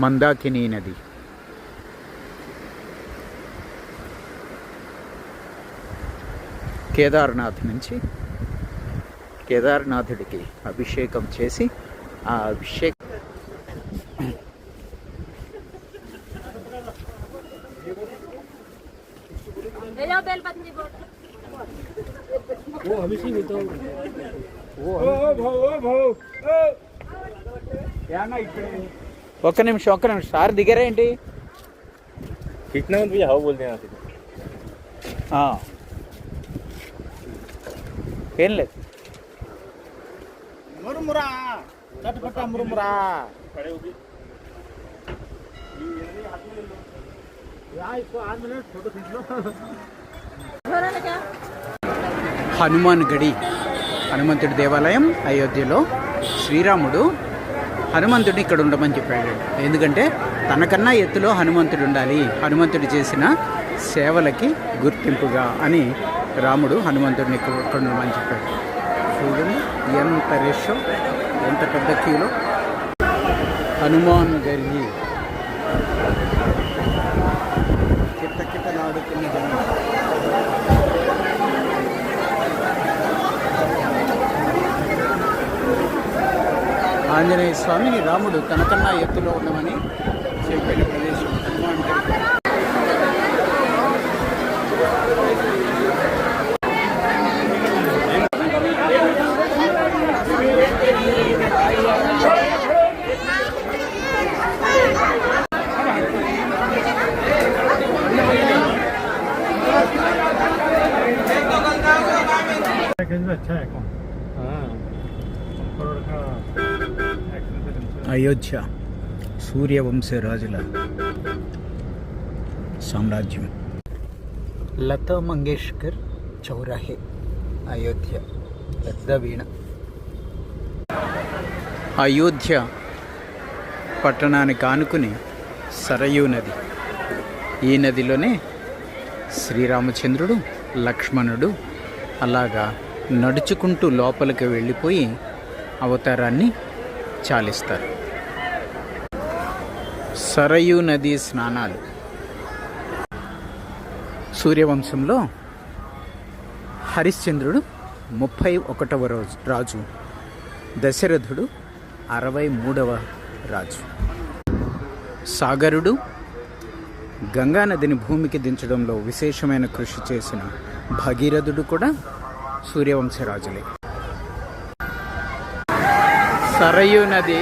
మందాకిని నది. కేదార్నాథ్ నుంచి కేదార్నాథుడికి అభిషేకం చేసి ఆ అభిషేకం ఒక్క నిమిషం సార్ దిగారా ఏంటి? ఏం లేదు. मुरमुरा चटपटा मुरमुरा హనుమాన్ గడి హనుమంతుడి దేవాలయం అయోధ్యలో. శ్రీరాముడు హనుమంతుడిని ఇక్కడ ఉండమని చెప్పాడు. ఎందుకంటే తనకన్నా ఎత్తులో హనుమంతుడు ఉండాలి, హనుమంతుడు చేసిన సేవలకి గుర్తింపుగా అని రాముడు హనుమంతుడిని ఇక్కడ ఉండమని చెప్పాడు. చూడండి ఎంత రేషో, ఎంత పెద్ద క్యూలో హనుమాన్ గరి కిట్టకిట్టలాడుతున్న జనం. ఆంజనేయ స్వామిని రాముడు తనకన్నా ఎత్తులో ఉండమని చెప్పిన ప్రదేశం హనుమాన్ గరి. అయోధ్య సూర్యవంశ రాజుల సామ్రాజ్యం. లతా మంగేష్కర్ చౌరాహే అయోధ్య పెద్ద వీణ. అయోధ్య పట్టణానికి ఆనుకుని సరయూ నది. ఈ నదిలోనే శ్రీరామచంద్రుడు లక్ష్మణుడు అలాగా నడుచుకుంటూ లోపలికి వెళ్ళిపోయి అవతారాన్ని చాలిస్తారు. సరయూ నదీ స్నానాలు. సూర్యవంశంలో హరిశ్చంద్రుడు 31వ రాజు, దశరథుడు 63వ రాజు. సాగరుడు గంగానదిని భూమికి దించడంలో విశేషమైన కృషి చేసిన భగీరథుడు కూడా సూర్యవంశరాజులే. సరయూ నది